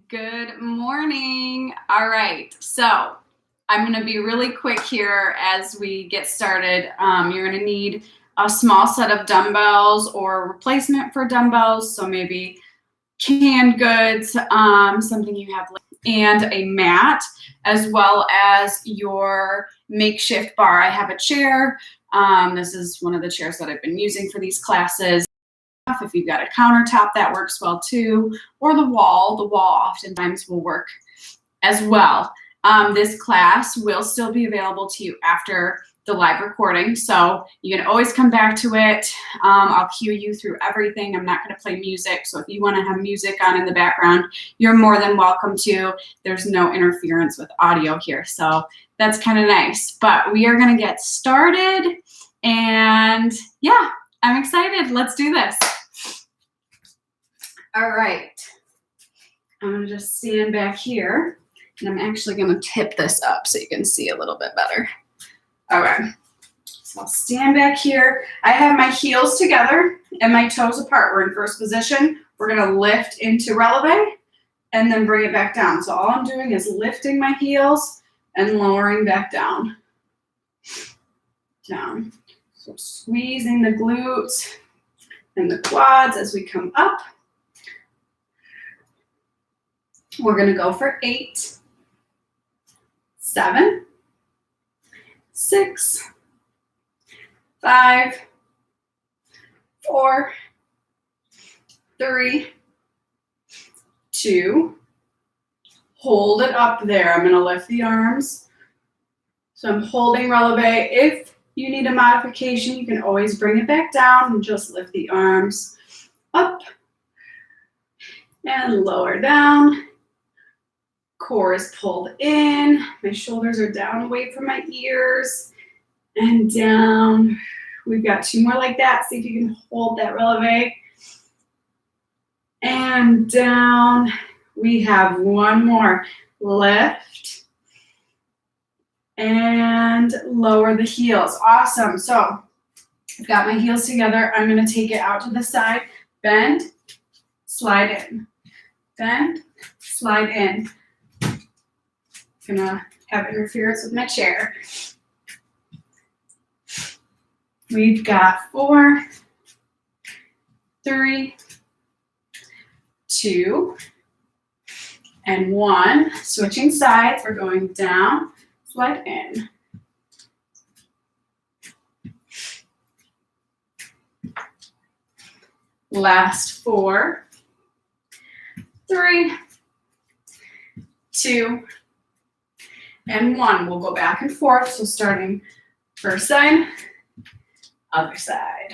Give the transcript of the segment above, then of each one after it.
Good morning. All right, so I'm going to be really quick here as we get started. You're going to need a small set of dumbbells or replacement for dumbbells, so maybe canned goods, something you have, and a mat, as well as your makeshift bar. I have a chair. This is one of the chairs that I've been using for these classes. If you've got a countertop, that works well too, or the wall oftentimes will work as well. This class will still be available to you after the live recording, so you can always come back to it. I'll cue you through everything. I'm not going to play music, so if you want to have music on in the background, you're more than welcome to. There's no interference with audio here, so that's kind of nice. But we are going to get started, and yeah, I'm excited. Let's do this. All right, I'm going to just stand back here, and I'm actually going to tip this up so you can see a little bit better. All right, so I'll stand back here. I have my heels together and my toes apart. We're in first position. We're going to lift into releve and then bring it back down. So all I'm doing is lifting my heels and lowering back down. Down. So squeezing the glutes and the quads as we come up. We're going to go for 8, 7, 6, 5, 4, 3, 2. Hold it up there. I'm going to lift the arms. So I'm holding releve. If you need a modification, you can always bring it back down and just lift the arms up and lower down. Core is pulled in, my shoulders are down away from my ears, and down. We've got 2 more like that. See if you can hold that releve. And down. We have 1 more. Lift. And lower the heels. Awesome. So I've got my heels together. I'm going to take it out to the side. Bend, slide in. Bend, slide in. Gonna have interference with my chair. We've got 4, 3, 2, and 1. Switching sides, we're going down, slide in. Last 4, 3, 2, and 1. We'll go back and forth. So starting first side, other side.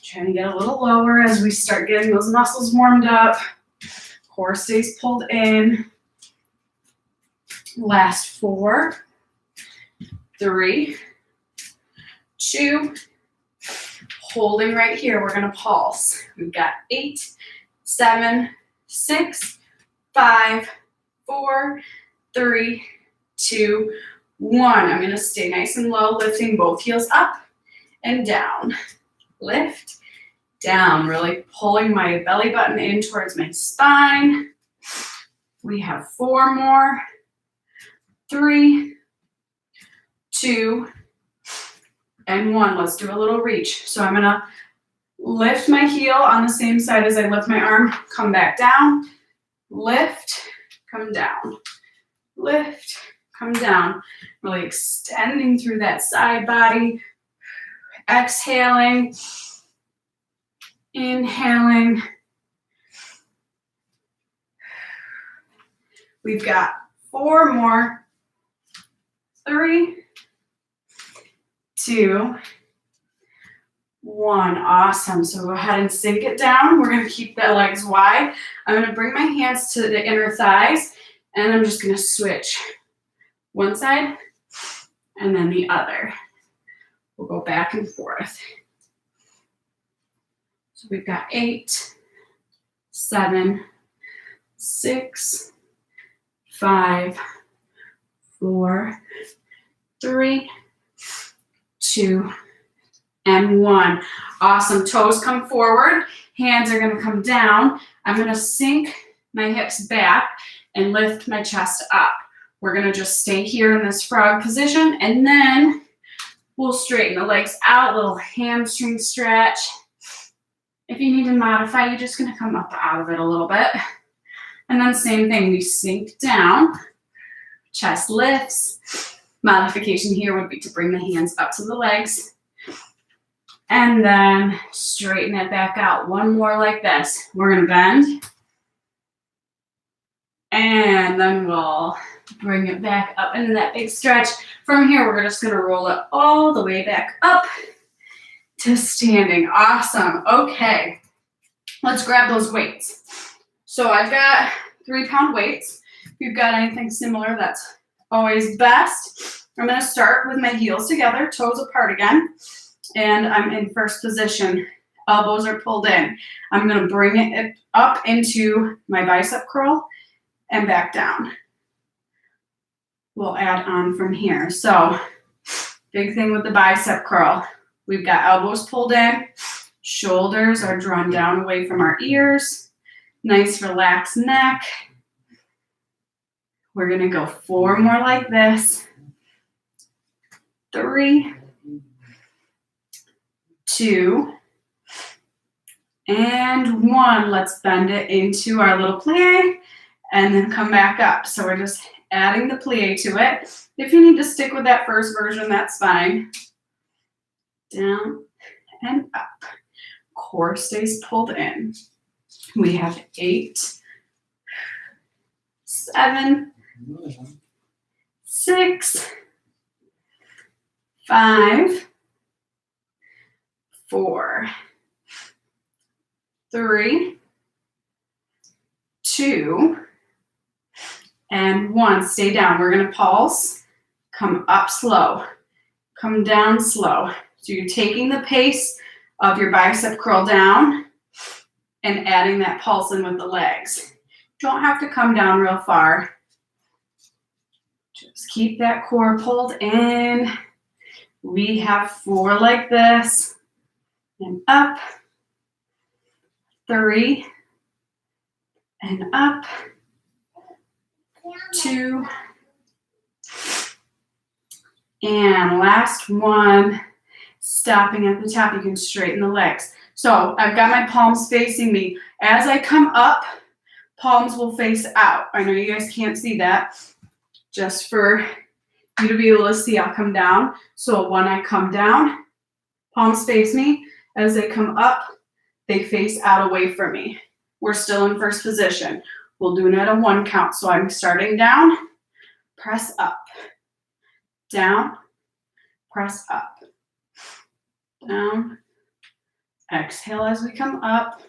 Trying to get a little lower as we start getting those muscles warmed up. Core stays pulled in. Last 4, 3, 2. Holding right here. We're going to pulse. We've got 8, 7, 6, 5, 4, 3, 2, 1. I'm going to stay nice and low, lifting both heels up and down. Lift, down, really pulling my belly button in towards my spine. We have 4 more. 3, 2, and 1. Let's do a little reach. So I'm going to lift my heel on the same side as I lift my arm. Come back down. Lift, come down. Lift, come down, really extending through that side body. Exhaling, inhaling. We've got 4 more. 3, 2, 1. Awesome. So go ahead and sink it down. We're going to keep the legs wide. I'm going to bring my hands to the inner thighs, and I'm just going to switch one side and then the other. We'll go back and forth. So we've got 8, 7, 6, 5, 4, 3, 2, and 1. Awesome. Toes come forward. Hands are going to come down. I'm going to sink my hips back and lift my chest up. We're gonna just stay here in this frog position, and then we'll straighten the legs out, little hamstring stretch. If you need to modify, you're just gonna come up out of it a little bit. And then same thing, we sink down, chest lifts. Modification here would be to bring the hands up to the legs. And then straighten it back out. One more like this. We're gonna bend. And then we'll bring it back up into that big stretch. From here, we're just gonna roll it all the way back up to standing. Awesome. Okay, let's grab those weights. So I've got 3-pound weights. If you've got anything similar, that's always best. I'm gonna start with my heels together, toes apart again, and I'm in first position. Elbows are pulled in. I'm gonna bring it up into my bicep curl and back down. We'll add on from here. So big thing with the bicep curl. We've got elbows pulled in, shoulders are drawn down away from our ears, nice relaxed neck. We're gonna go 4 more like this. 3, 2, and 1. Let's bend it into our little plie and then come back up. So we're just adding the plie to it. If you need to stick with that first version, that's fine. Down and up. Core stays pulled in. We have 8, 7, 6, 5, 4, 3, 2, and 1. Stay down. We're going to pulse. Come up slow. Come down slow. So you're taking the pace of your bicep curl down and adding that pulse in with the legs. Don't have to come down real far. Just keep that core pulled in. We have 4 like this. And up. 3. And up. 2. And last one. Stopping at the top, you can straighten the legs. So I've got my palms facing me. As I come up, palms will face out. I know you guys can't see that. Just for you to be able to see, I'll come down. So when I come down, palms face me. As they come up, they face out away from me. We're still in first position. We'll do it at a 1 count. So I'm starting down, press up, down, press up. Down, exhale as we come up.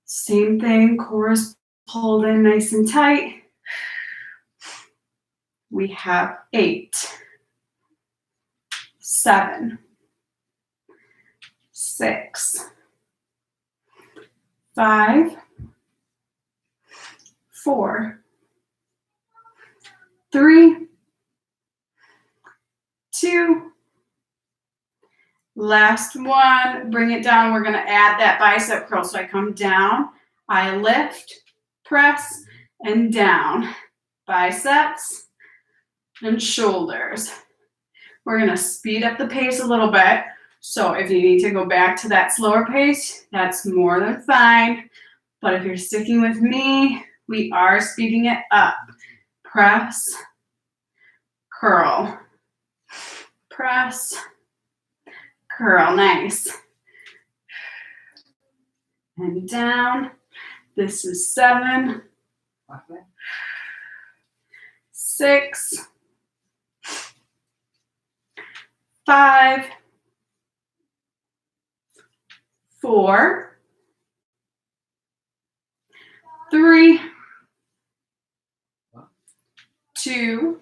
Same thing, core is pulled in nice and tight. We have 8, 7, 6, 5, 4, 3, 2, last one, bring it down. We're gonna add that bicep curl. So I come down, I lift, press, and down. Biceps and shoulders. We're gonna speed up the pace a little bit. So if you need to go back to that slower pace, that's more than fine. But if you're sticking with me, we are speeding it up. Press, curl, press, curl. Nice. And down. This is 7, 6, 5, 4, 3, 2,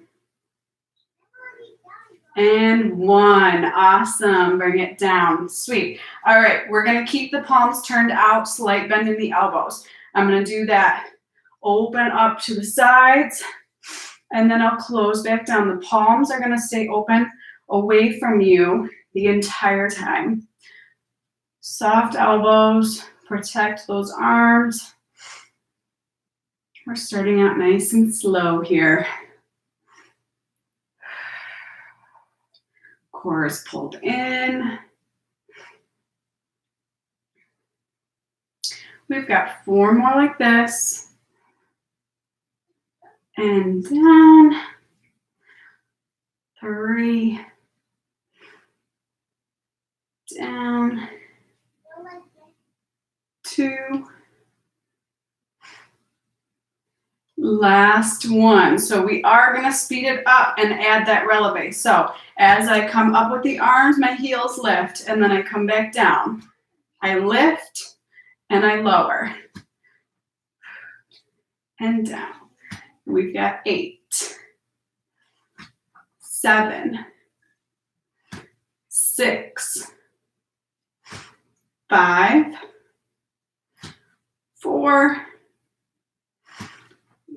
and 1. Awesome. Bring it down. Sweet. All right, we're going to keep the palms turned out, slight bend in the elbows. I'm going to do that. Open up to the sides, and then I'll close back down. The palms are going to stay open away from you the entire time. Soft elbows. Protect those arms. We're starting out nice and slow here. Core is pulled in. We've got 4 more like this. And down. 3. Down. 2. Last one. So we are going to speed it up and add that releve. So as I come up with the arms, my heels lift, and then I come back down. I lift and I lower. And down. We've got 8, 7, 6, 5, 4,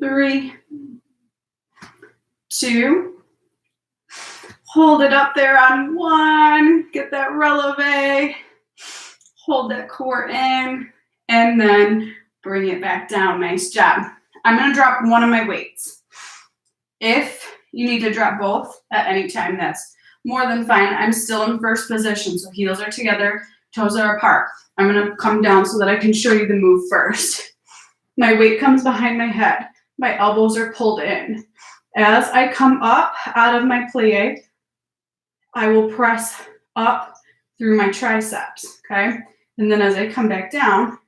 3, 2. Hold it up there on 1. Get that releve. Hold that core in, and then bring it back down. Nice job. I'm going to drop one of my weights. If you need to drop both at any time, that's more than fine. I'm still in first position, so heels are together, toes are apart. I'm going to come down so that I can show you the move first. My weight comes behind my head. My elbows are pulled in. As I come up out of my plie, I will press up through my triceps, okay? And then as I come back down,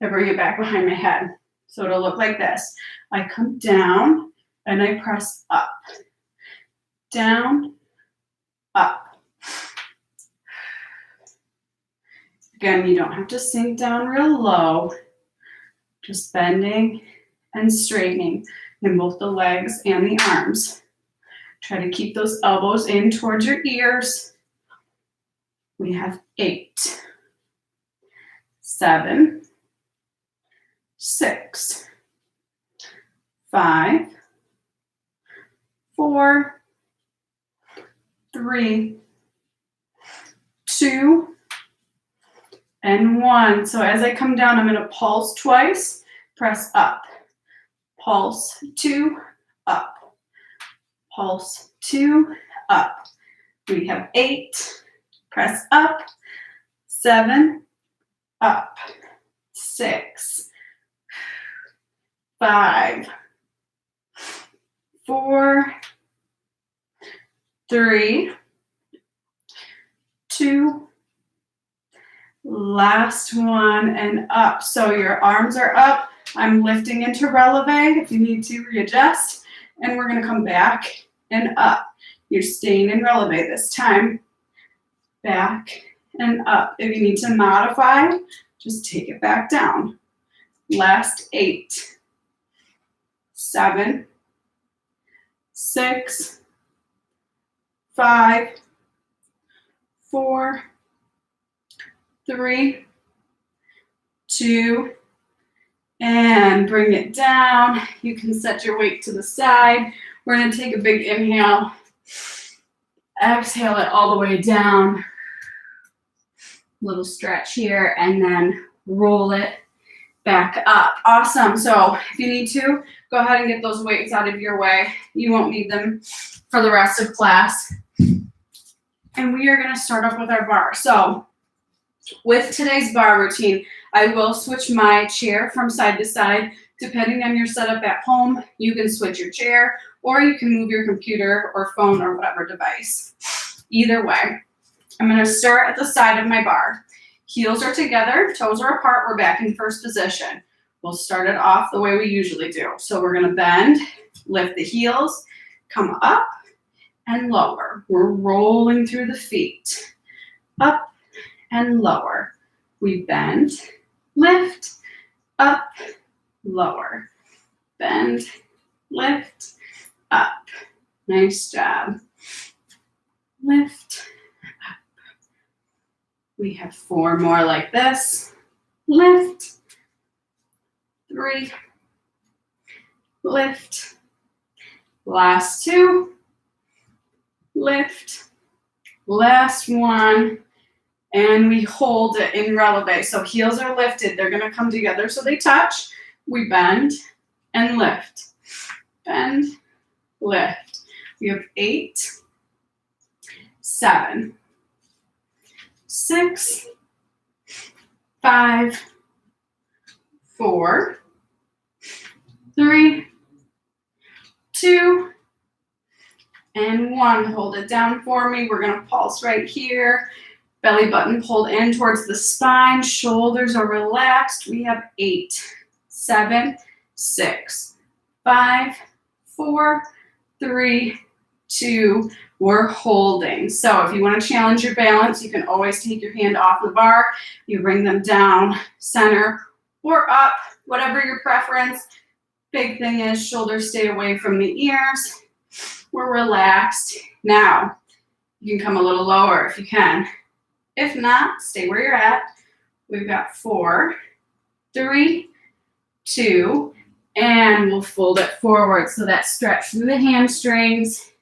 I bring it back behind my head. So it'll look like this. I come down and I press up, down, up. Again, you don't have to sink down real low, just bending and straightening in both the legs and the arms. Try to keep those elbows in towards your ears. We have 8, 7, 6, 5, 4, 3, 2, and 1. So as I come down, I'm going to pulse twice, press up. Pulse 2, up. Pulse 2, up. We have 8, press up. 7, up. 6, 5, 4, 3, 2, last one, and up. So your arms are up. I'm lifting into releve if you need to readjust, and we're going to come back and up. You're staying in releve this time. Back and up. If you need to modify, just take it back down. Last 8, 7, 6, 5, 4, 3, 2, and bring it down. You can set your weight to the side. We're going to take a big inhale. Exhale it all the way down. Little stretch here, and then roll it back up. Awesome. So if you need to, go ahead and get those weights out of your way. You won't need them for the rest of class. And we are going to start off with our bar. So with today's bar routine, I will switch my chair from side to side. Depending on your setup at home, you can switch your chair, or you can move your computer or phone or whatever device. Either way, I'm going to start at the side of my bar. Heels are together, toes are apart, we're back in first position. We'll start it off the way we usually do. So we're going to bend, lift the heels, come up and lower. We're rolling through the feet. Up and lower. We bend, lift, up, lower. Bend, lift, up. Nice job. Lift, up. We have 4 more like this. Lift, 3, lift. Last 2, lift. Last 1. And we hold it in releve. So heels are lifted. They're going to come together so they touch. We bend and lift. Bend, lift. We have 8, 7, 6, 5, 4, 3, 2, and 1. Hold it down for me. We're going to pulse right here. Belly button pulled in towards the spine. Shoulders are relaxed. We have 8, 7, 6, 5, 4, 3, 2. We're holding. So if you want to challenge your balance, you can always take your hand off the bar. You bring them down, center, or up, whatever your preference. Big thing is shoulders stay away from the ears. We're relaxed. Now, you can come a little lower if you can. If not, stay where you're at. We've got 4, 3, 2, and we'll fold it forward. So that stretch through the hamstrings.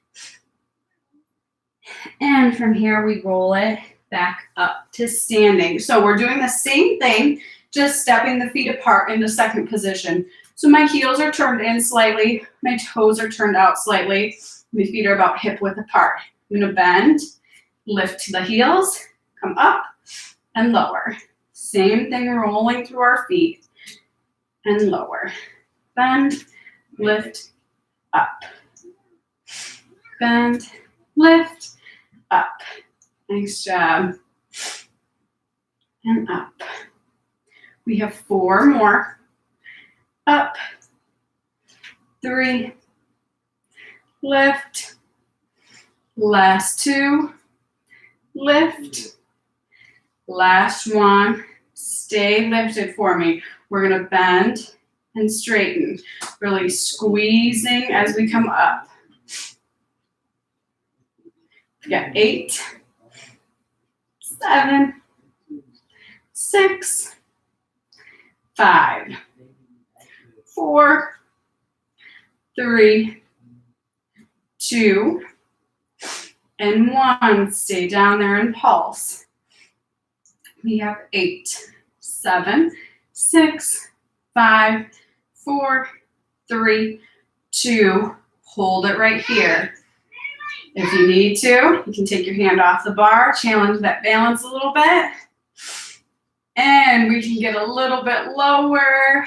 And from here, we roll it back up to standing. So we're doing the same thing, just stepping the feet apart into second position. So my heels are turned in slightly. My toes are turned out slightly. My feet are about hip width apart. I'm going to bend, lift to the heels, come up, and lower. Same thing, rolling through our feet, and lower. Bend, lift, up. Bend, lift, up. Nice job. And up. We have 4 more. Up. 3. Lift. Last 2. Lift. Last 1. Stay lifted for me. We're going to bend and straighten. Really squeezing as we come up. We got 8, 7, 6, 5, 4, 3, 2, and 1. Stay down there and pulse. We have 8, 7, 6, 5, 4, 3, 2. Hold it right here. If you need to, you can take your hand off the bar, challenge that balance a little bit. And we can get a little bit lower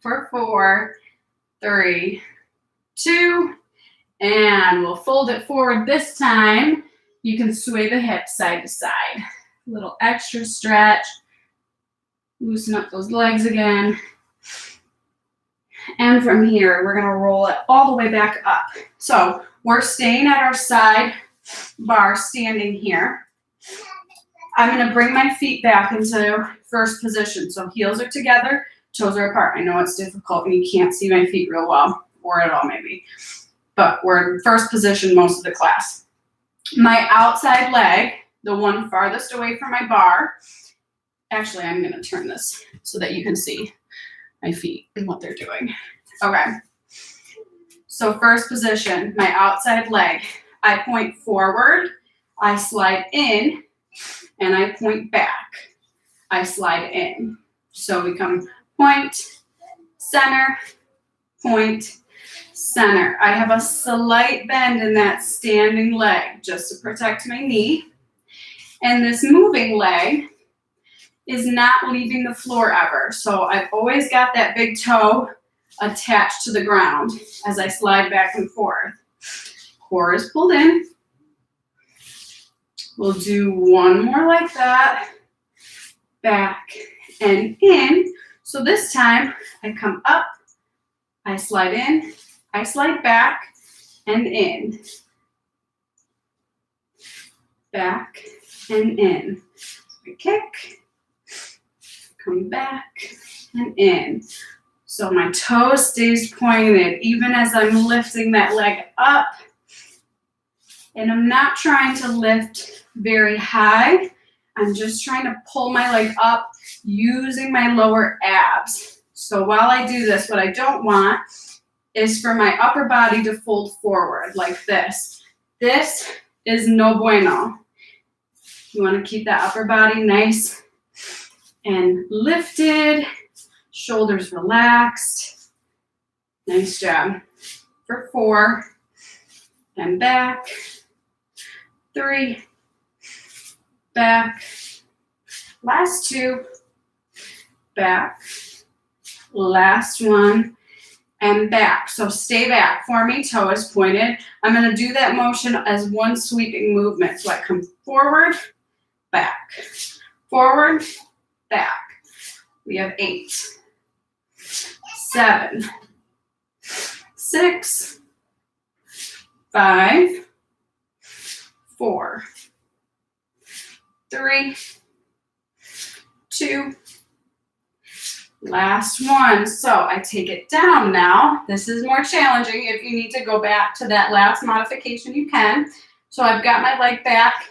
for 4, 3, 2, and we'll fold it forward this time. You can sway the hips side to side. A little extra stretch. Loosen up those legs again. And from here, we're going to roll it all the way back up. So we're staying at our side bar, standing here. I'm going to bring my feet back into first position. So heels are together, toes are apart. I know it's difficult and you can't see my feet real well, or at all maybe. But we're in first position most of the class. My outside leg, the one farthest away from my bar. Actually, I'm going to turn this so that you can see my feet and what they're doing. Okay. So first position, my outside leg. I point forward, I slide in, and I point back. I slide in. So we come point, center, point, center. I have a slight bend in that standing leg just to protect my knee. And this moving leg is not leaving the floor ever. So I've always got that big toe attached to the ground as I slide back and forth. Core is pulled in. We'll do one more like that. Back and in. So this time I come up, I slide in, I slide back and in. Back and in. I kick. Come back and in. So my toe stays pointed even as I'm lifting that leg up. And I'm not trying to lift very high. I'm just trying to pull my leg up using my lower abs. So while I do this, what I don't want is for my upper body to fold forward like this. This is no bueno. You want to keep that upper body nice and lifted Shoulders relaxed. Nice job. For 4, and back. 3, back. Last 2, back. Last 1, and back. So stay back for me, toe is pointed. I'm going to do that motion as one sweeping movement. So I come forward, back, forward, back. We have 8, 7, 6, 5, 4, 3, 2, last 1. So I take it down now. This is more challenging. If you need to go back to that last modification, you can. So I've got my leg back.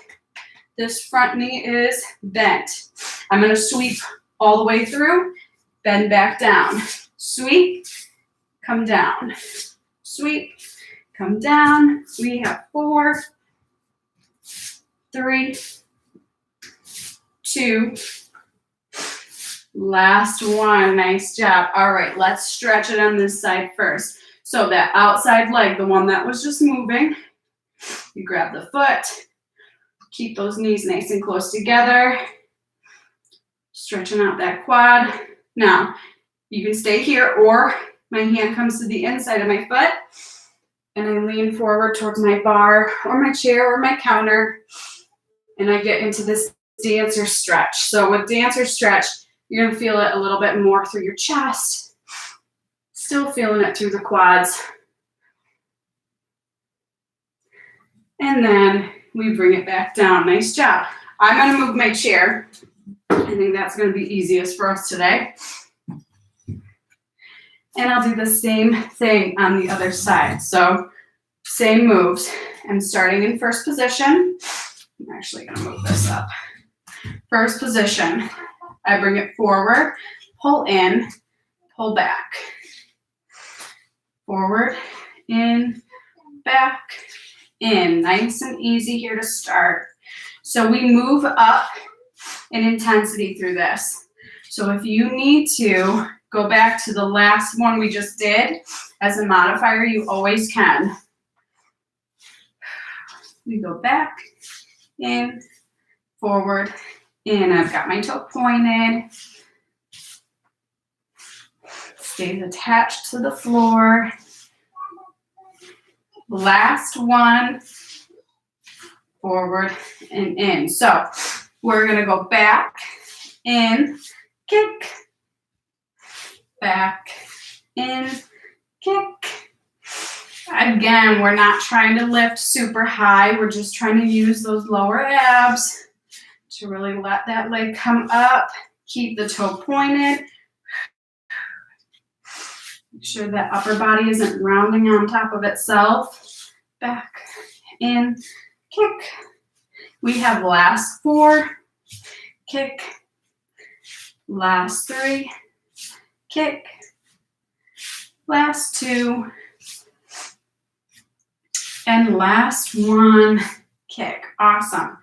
This front knee is bent. I'm going to sweep all the way through, bend back down. Sweep, come down. Sweep, come down. We have 4, 3, 2, last 1. Nice job. All right, let's stretch it on this side first. So that outside leg, the one that was just moving, you grab the foot, keep those knees nice and close together, stretching out that quad. Now, you can stay here, or my hand comes to the inside of my foot, and I lean forward towards my bar or my chair or my counter, and I get into this dancer stretch. So with dancer stretch, you're going to feel it a little bit more through your chest, still feeling it through the quads. And then we bring it back down. Nice job. I'm going to move my chair. I think that's going to be easiest for us today. And I'll do the same thing on the other side. So same moves. I'm starting in first position. I'm actually going to move this up. First position. I bring it forward, pull in, pull back. Forward, in, back, in. Nice and easy here to start. So we move up in intensity through this. So if you need to go back to the last one we just did as a modifier, you always can. We go back, in, forward, in. I've got my toe pointed. Stays attached to the floor. Last 1, forward and in. So we're going to go back, in, kick, back, in, kick. Again, we're not trying to lift super high. We're just trying to use those lower abs to really let that leg come up. Keep the toe pointed. Make sure that upper body isn't rounding on top of itself. Back, in, kick. We have last 4, kick. Last 3, kick. Last 2. And last 1, kick. Awesome.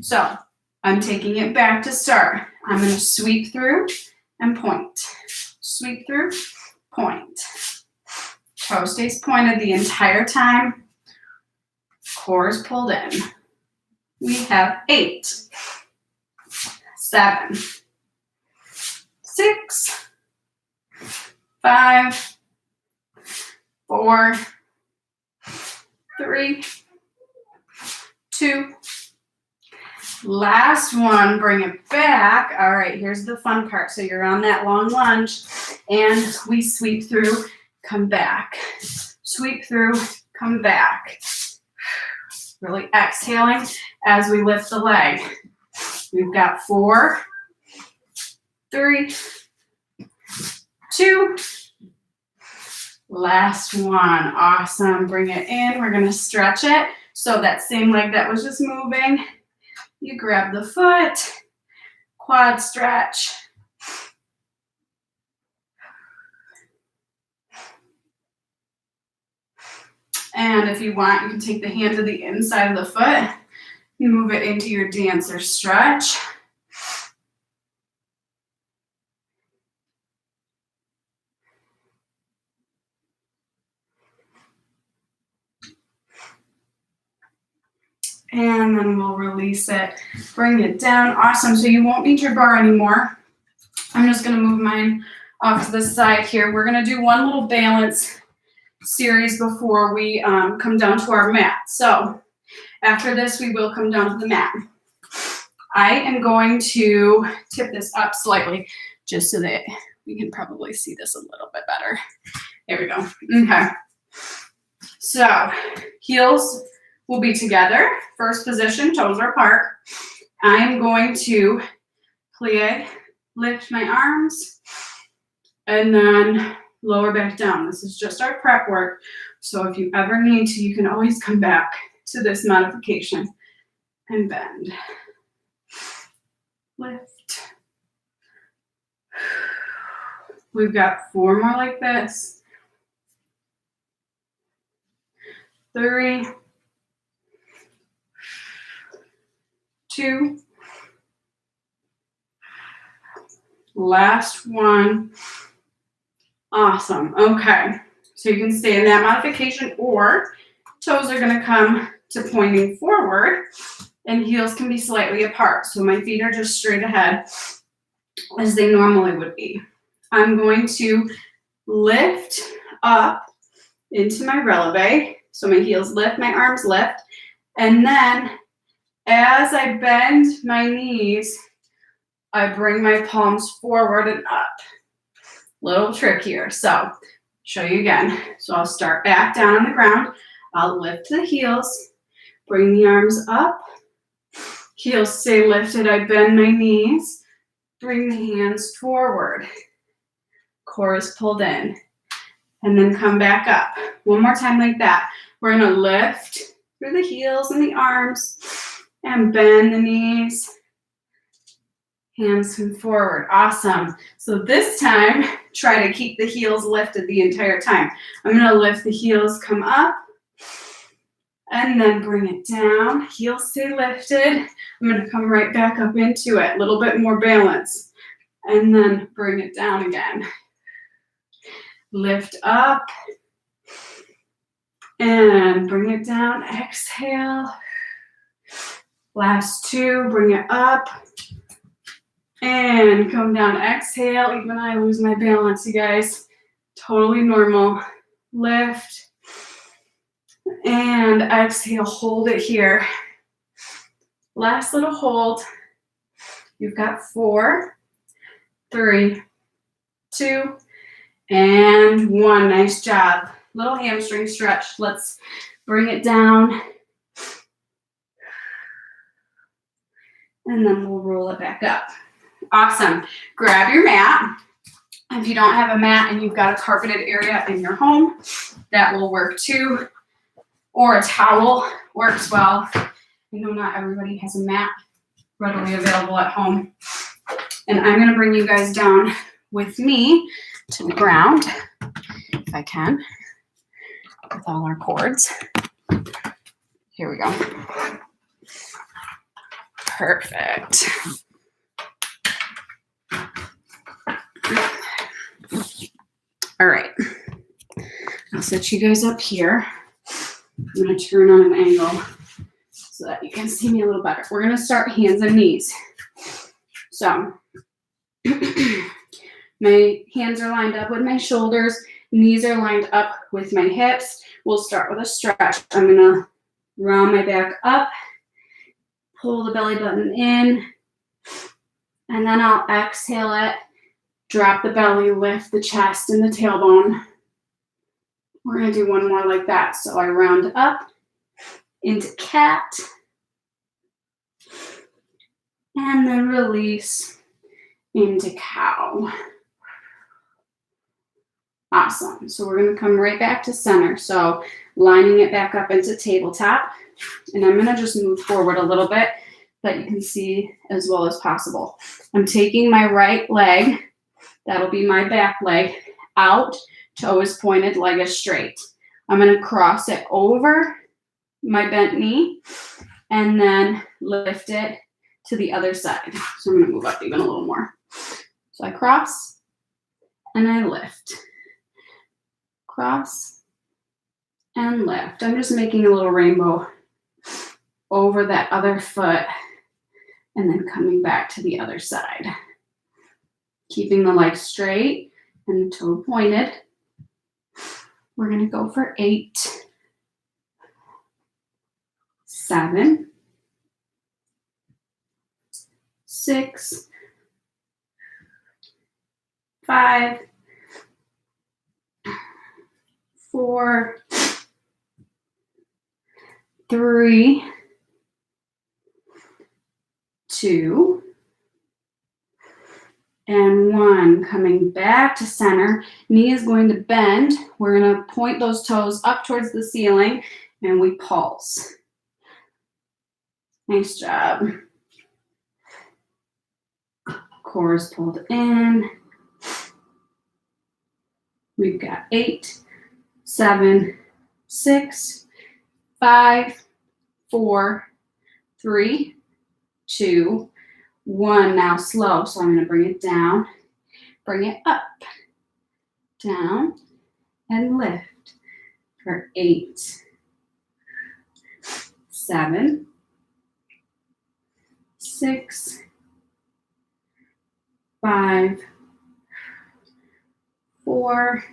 So I'm taking it back to start. I'm going to sweep through and point. Sweep through, point. Toe stays pointed the entire time. Core is pulled in. We have 8, 7, 6, 5, 4, 3, 2. Last 1, bring it back. All right, here's the fun part. So you're on that long lunge, and we sweep through, come back. Sweep through, come back. Really exhaling as we lift the leg. We've got 4, 3, 2. Last 1. Awesome. Bring it in. We're going to stretch it. So that same leg that was just moving, you grab the foot, quad stretch. And if you want, you can take the hand to the inside of the foot, move it into your dancer stretch. And then we'll release it, bring it down. Awesome, so you won't need your bar anymore. I'm just gonna move mine off to the side here. We're gonna do one little balance series before we come down to our mat. So after this, we will come down to the mat. I am going to tip this up slightly just so that we can probably see this a little bit better. There we go. Okay. So heels will be together. First position, toes are apart. I'm going to plie, lift my arms, and then lower back down. This is just our prep work. So if you ever need to, you can always come back to this modification and bend. Lift. We've got 4 more like this. 3, 2, last one. Awesome. Okay. So you can stay in that modification, or toes are going to come to pointing forward and heels can be slightly apart. So my feet are just straight ahead as they normally would be. I'm going to lift up into my releve. So my heels lift, my arms lift. And then as I bend my knees, I bring my palms forward and up. Little trick here. So show you again. So I'll start back down on the ground. I'll lift the heels, bring the arms up. Heels stay lifted. I bend my knees, bring the hands forward. Core is pulled in. And then come back up. One more time like that. We're going to lift through the heels and the arms and bend the knees. Hands come forward. Awesome. So this time, try to keep the heels lifted the entire time. I'm going to lift the heels, come up, and then bring it down. Heels stay lifted. I'm going to come right back up into it. A little bit more balance. And then bring it down again. Lift up. And bring it down. Exhale. Last 2. Bring it up. And come down. Exhale. Even I lose my balance, you guys. Totally normal. Lift. And exhale. Hold it here. Last little hold. You've got 4, 3, 2, and 1. Nice job. Little hamstring stretch. Let's bring it down. And then we'll roll it back up. Awesome. Grab your mat. If you don't have a mat and you've got a carpeted area in your home, that will work too. Or a towel works well. I know not everybody has a mat readily available at home. And I'm going to bring you guys down with me to the ground, if I can, with all our cords. Here we go. Perfect. All right. I'll set you guys up here. I'm going to turn on an angle so that you can see me a little better. We're going to start hands and knees. So my hands are lined up with my shoulders. Knees are lined up with my hips. We'll start with a stretch. I'm going to round my back up, pull the belly button in, and then I'll exhale it, drop the belly, lift the chest and the tailbone. We're going to do one more like that. So I round up into cat, and then release into cow. Awesome. So we're going to come right back to center. So lining it back up into tabletop. And I'm going to just move forward a little bit that you can see as well as possible. I'm taking my right leg, that'll be my back leg, out, toe is pointed, leg is straight. I'm going to cross it over my bent knee and then lift it to the other side. So I'm going to move up even a little more. So I cross and I lift. Cross and lift. I'm just making a little rainbow over that other foot, and then coming back to the other side. Keeping the leg straight and the toe pointed. We're going to go for 8, 7, 6, 5, 4, 3, 2, and 1. Coming back to center. Knee is going to bend. We're going to point those toes up towards the ceiling, and we pulse. Nice job. Core is pulled in. We've got 8, 7, 6, 5, 4, 3, 2, 1. Now slow, so I'm going to bring it down, bring it up, down, and lift for 8, 7, 6, 5, 4,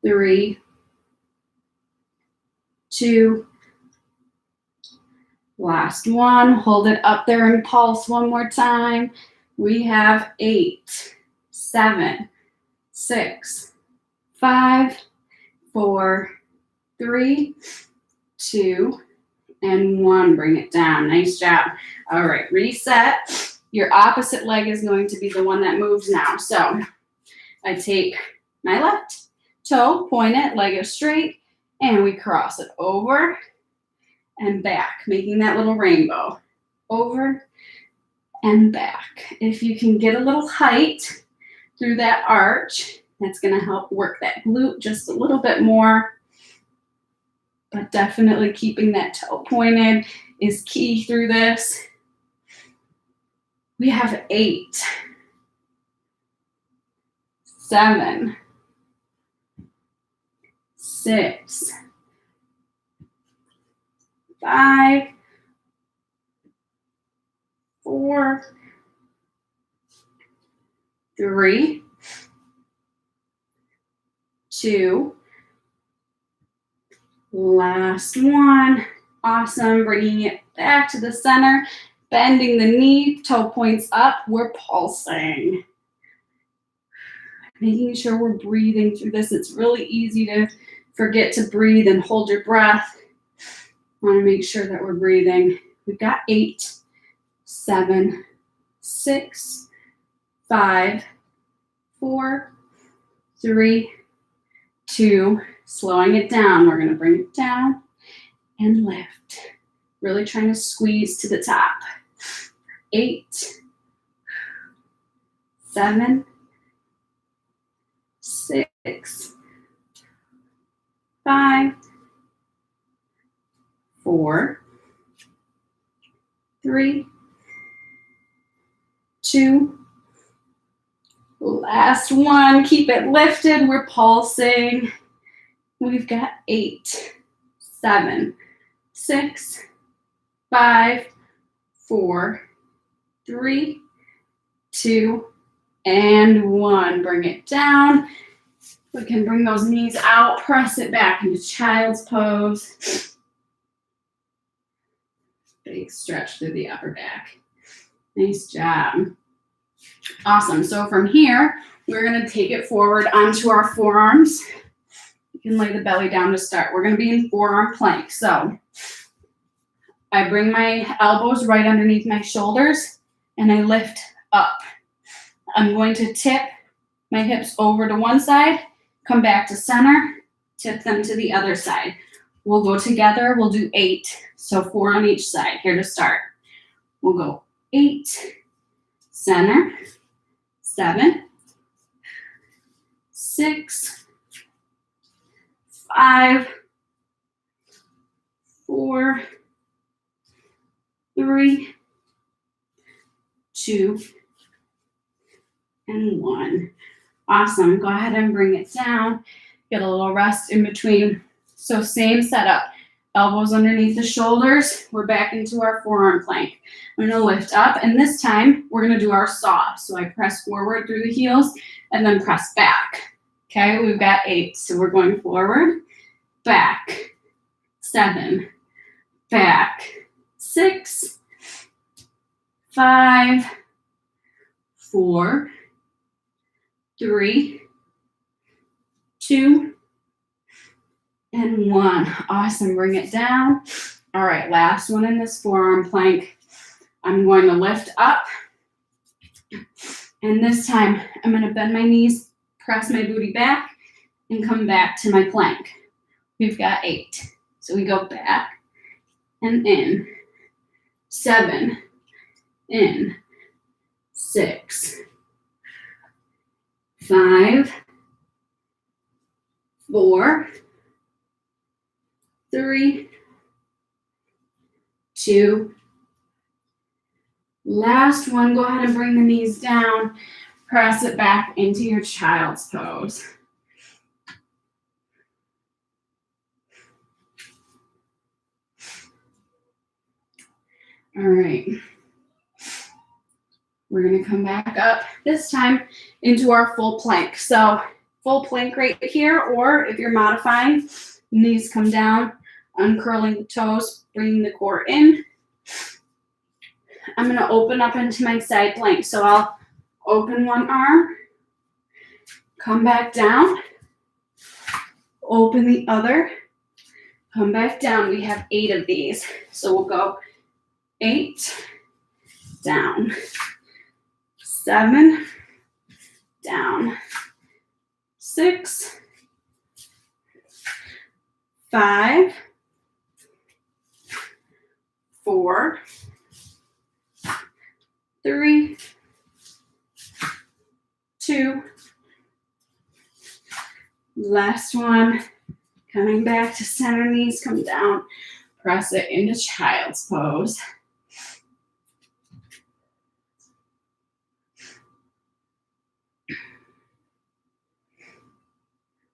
3, 2, last one. Hold it up there and pulse one more time. We have 8, 7, 6, 5, 4, 3, 2, and 1. Bring it down. Nice job. All right, reset. Your opposite leg is going to be the one that moves now. So I take my left toe, point it, leg is straight, and we cross it over and back, making that little rainbow. Over and back. If you can get a little height through that arch, that's going to help work that glute just a little bit more. But definitely keeping that toe pointed is key through this. We have 8, 7, 6, 5, 4, 3, 2, last one. Awesome. Bringing it back to the center, bending the knee, toe points up. We're pulsing. Making sure we're breathing through this. It's really easy to forget to breathe and hold your breath. Want to make sure that we're breathing. We've got 8, 7, 6, 5, 4, 3, 2. Slowing it down. We're going to bring it down and lift. Really trying to squeeze to the top. 8, 7, 6, 5, 4, 3, 2. Last one. Keep it lifted. We're pulsing. We've got 8, 7, 6, 5, 4, 3, 2, and 1. Bring it down. We can bring those knees out, press it back into child's pose. Big stretch through the upper back. Nice job. Awesome. So from here, we're going to take it forward onto our forearms. You can lay the belly down to start. We're going to be in forearm plank. So I bring my elbows right underneath my shoulders and I lift up. I'm going to tip my hips over to one side, come back to center, tip them to the other side. We'll go together. We'll do 8. So 4 on each side. Here to start. We'll go 8, center, 7, 6, 5, 4, 3, 2, and 1. Awesome. Go ahead and bring it down. Get a little rest in between. So same setup. Elbows underneath the shoulders. We're back into our forearm plank. I'm gonna lift up, and this time we're gonna do our saw. So I press forward through the heels and then press back. Okay, we've got 8. So we're going forward, back, 7, back, 6, 5, 4, 3, 2, and 1. Awesome. Bring it down. All right, last one in this forearm plank. I'm going to lift up. And this time, I'm going to bend my knees, press my booty back, and come back to my plank. We've got 8. So we go back and in. 7, in. 6, 5, 4, 3, 2. Last one, go ahead and bring the knees down. Press it back into your child's pose. All right. We're going to come back up, this time into our full plank. So full plank right here, or if you're modifying, knees come down, uncurling the toes, bringing the core in. I'm going to open up into my side plank. So I'll open one arm, come back down, open the other, come back down. We have 8 of these. So we'll go 8, down, 7, down, 6, 5, 4, 3, 2, last one, coming back to center, knees come down, press it into child's pose.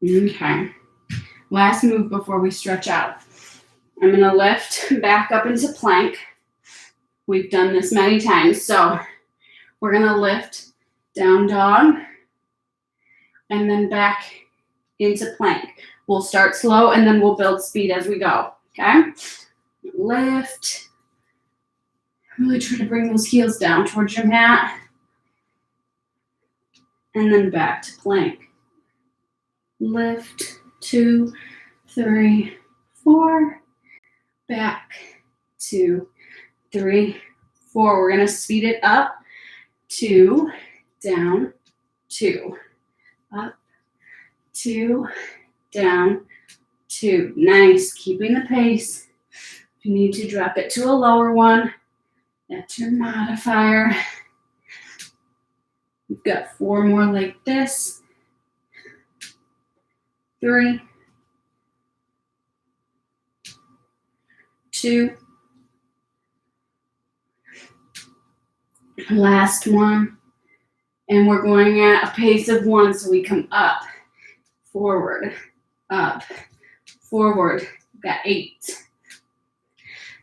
Okay, last move before we stretch out. I'm going to lift back up into plank. We've done this many times, so we're going to lift down dog and then back into plank. We'll start slow and then we'll build speed as we go, okay? Lift. Really try to bring those heels down towards your mat. And then back to plank. Lift, 2, 3, 4, back, 2, 3, 4. We're going to speed it up. 2, down, 2, up, 2, down, 2. Nice. Keeping the pace. If you need to drop it to a lower one, that's your modifier. We've got 4 more like this. 3, 2, last one. And we're going at a pace of 1, so we come up, forward, up, forward. We've got 8,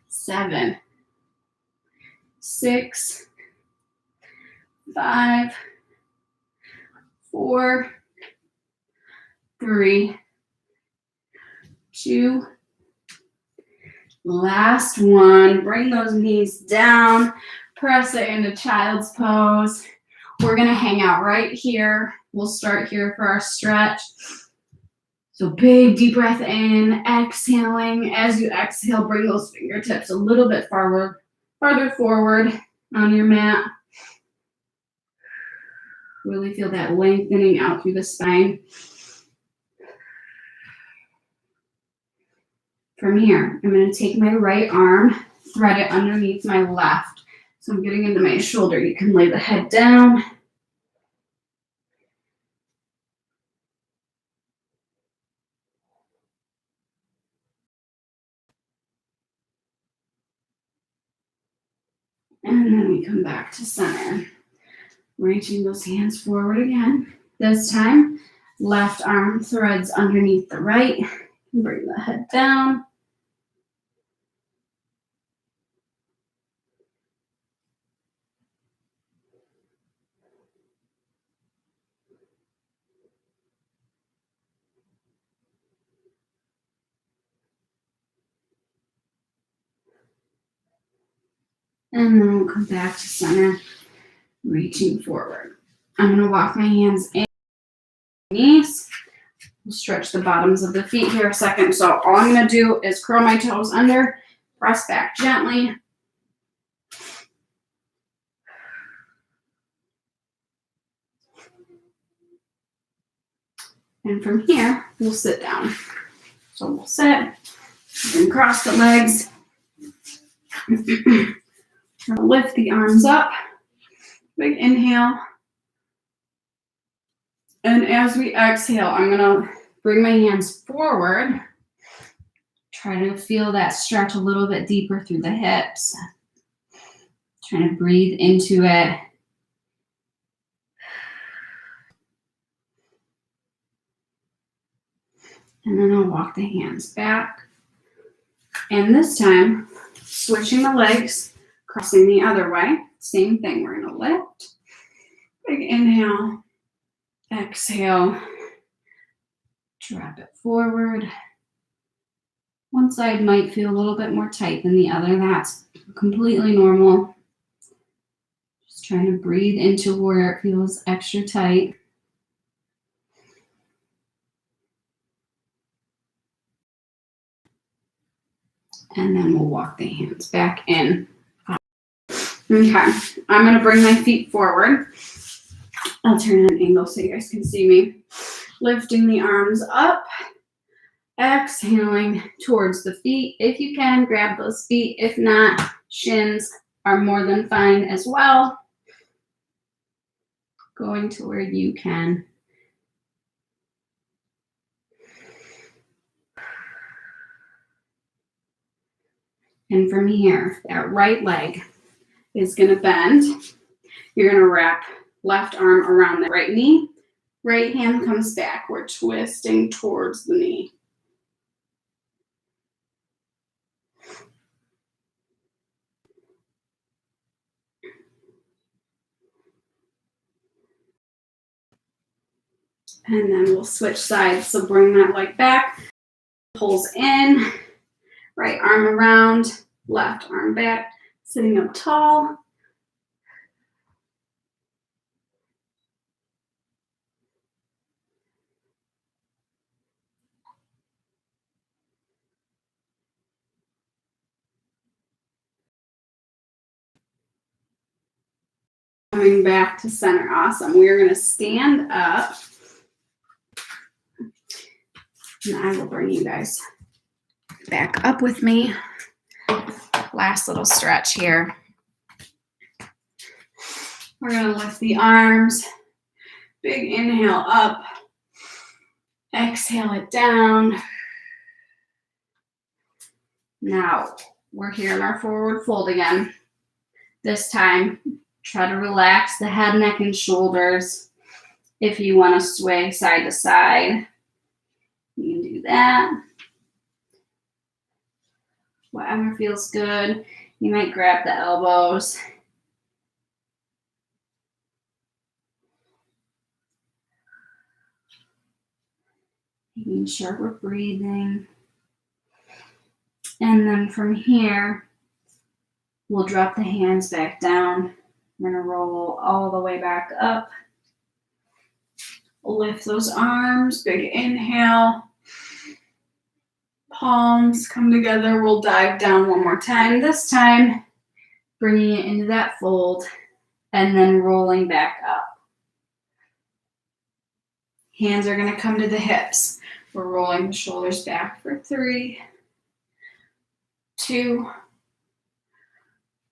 7, 6, 5, 4, 3, 2, last one. Bring those knees down, press it into child's pose. We're going to hang out right here. We'll start here for our stretch. So big deep breath in, exhaling. As you exhale, bring those fingertips a little bit farther forward on your mat. Really feel that lengthening out through the spine. From here, I'm going to take my right arm, thread it underneath my left. So I'm getting into my shoulder. You can lay the head down. And then we come back to center. Reaching those hands forward again. This time, left arm threads underneath the right. Bring the head down. And then we'll come back to center, reaching forward. I'm going to walk my hands in knees. We'll stretch the bottoms of the feet here a second. So all I'm going to do is curl my toes under, press back gently. And from here, we'll sit down. So we'll sit and cross the legs. Lift the arms up. Big inhale. And as we exhale, I'm going to bring my hands forward. Try to feel that stretch a little bit deeper through the hips. Trying to breathe into it. And then I'll walk the hands back. And this time, switching the legs, crossing the other way. Same thing, we're going to lift. Big inhale. Exhale. Drop it forward. One side might feel a little bit more tight than the other. That's completely normal. Just trying to breathe into where it feels extra tight. And then we'll walk the hands back in. Okay, I'm going to bring my feet forward. I'll turn an angle so you guys can see me. Lifting the arms up. Exhaling towards the feet. If you can, grab those feet. If not, shins are more than fine as well. Going to where you can. And from here, that right leg is going to bend. You're going to wrap left arm around the right knee. Right hand comes back. We're twisting towards the knee. And then we'll switch sides. So bring that leg back. Pulls in. Right arm around. Left arm back. Sitting up tall. Coming back to center. Awesome. We are going to stand up. And I will bring you guys back up with me. Last little stretch here. We're going to lift the arms. Big inhale up. Exhale it down. Now we're here in our forward fold again. This time, try to relax the head, neck, and shoulders. If you want to sway side to side, you can do that. Whatever feels good. You might grab the elbows. Making sure we're breathing. And then from here, we'll drop the hands back down. We're going to roll all the way back up. Lift those arms. Big inhale. Palms come together. We'll dive down one more time. This time, bringing it into that fold and then rolling back up. Hands are going to come to the hips. We're rolling the shoulders back for 3, 2,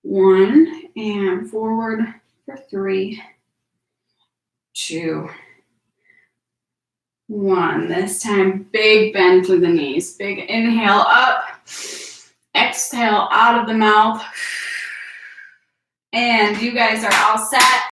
1, and forward for 3, 2, 1. This time, big bend through the knees. Big inhale up. Exhale out of the mouth. And you guys are all set.